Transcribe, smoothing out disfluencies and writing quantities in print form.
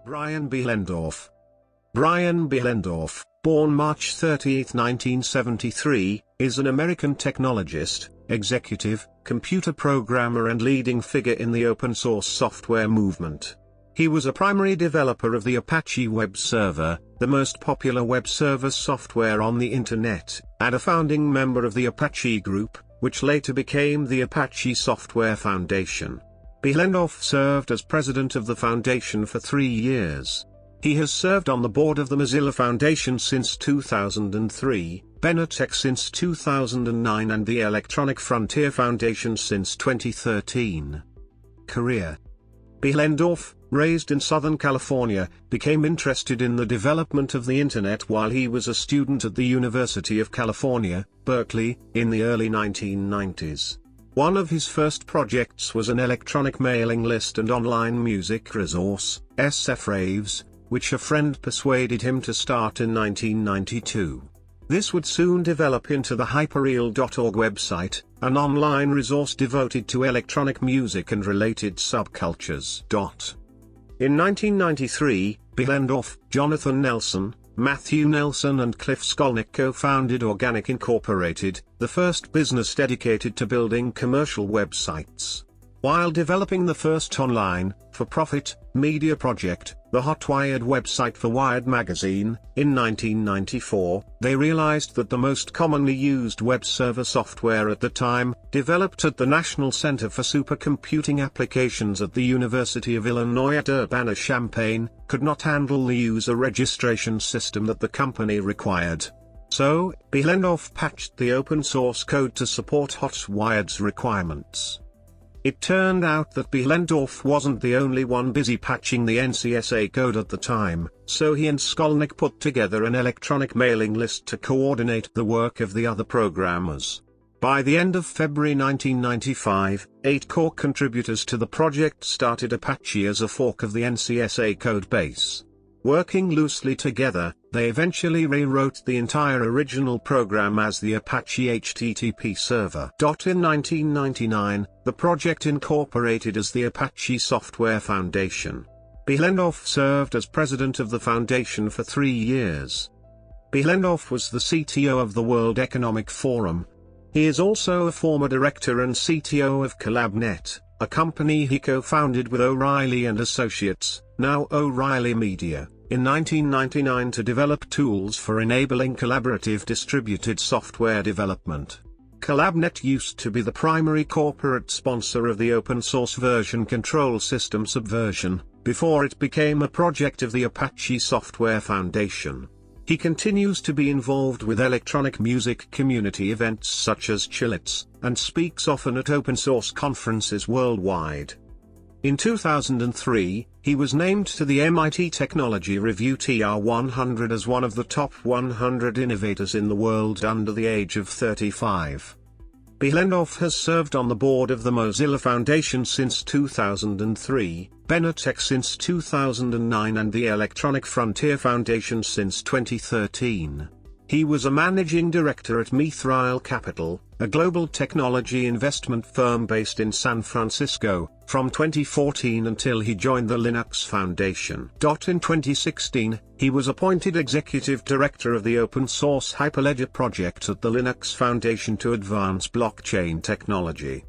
Brian Behlendorf. Brian Behlendorf, born March 30, 1973, is an American technologist, executive, computer programmer and leading figure in the open-source software movement. He was a primary developer of the Apache Web server, the most popular web server software on the Internet, and a founding member of the Apache Group, which later became the Apache Software Foundation. Behlendorf served as president of the foundation for 3 years. He has served on the board of the Mozilla Foundation since 2003, Benetech since 2009 and the Electronic Frontier Foundation since 2013. Career: Behlendorf, raised in Southern California, became interested in the development of the Internet while he was a student at the University of California, Berkeley, in the early 1990s. One of his first projects was an electronic mailing list and online music resource, SF Raves, which a friend persuaded him to start in 1992. This would soon develop into the hyperreal.org website, an online resource devoted to electronic music and related subcultures. In 1993, Behlendorf, Jonathan Nelson, Matthew Nelson and Cliff Skolnick co-founded Organic Incorporated, the first business dedicated to building commercial websites. While developing the first online, for-profit, media project, the Hotwired website for Wired magazine, in 1994, they realized that the most commonly used web server software at the time, developed at the National Center for Supercomputing Applications at the University of Illinois at Urbana-Champaign, could not handle the user registration system that the company required. So, Behlendorf patched the open source code to support Hotwired's requirements. It turned out that Behlendorf wasn't the only one busy patching the NCSA code at the time, so he and Skolnick put together an electronic mailing list to coordinate the work of the other programmers. By the end of February 1995, 8 core contributors to the project started Apache as a fork of the NCSA code base. Working loosely together, they eventually rewrote the entire original program as the Apache HTTP server. In 1999, the project incorporated as the Apache Software Foundation. Behlendorf served as president of the foundation for 3 years. Behlendorf was the CTO of the World Economic Forum. He is also a former director and CTO of CollabNet, a company he co-founded with O'Reilly and Associates, now O'Reilly Media, in 1999 to develop tools for enabling collaborative distributed software development. CollabNet used to be the primary corporate sponsor of the open-source version control system Subversion, before it became a project of the Apache Software Foundation. He continues to be involved with electronic music community events such as Chillits, and speaks often at open-source conferences worldwide. In 2003, he was named to the MIT Technology Review TR100 as one of the top 100 innovators in the world under the age of 35. Behlendorf has served on the board of the Mozilla Foundation since 2003, Benetech since 2009 and the Electronic Frontier Foundation since 2013. He was a managing director at Mithril Capital, a global technology investment firm based in San Francisco, from 2014 until he joined the Linux Foundation. In 2016, he was appointed executive director of the open source Hyperledger project at the Linux Foundation to advance blockchain technology.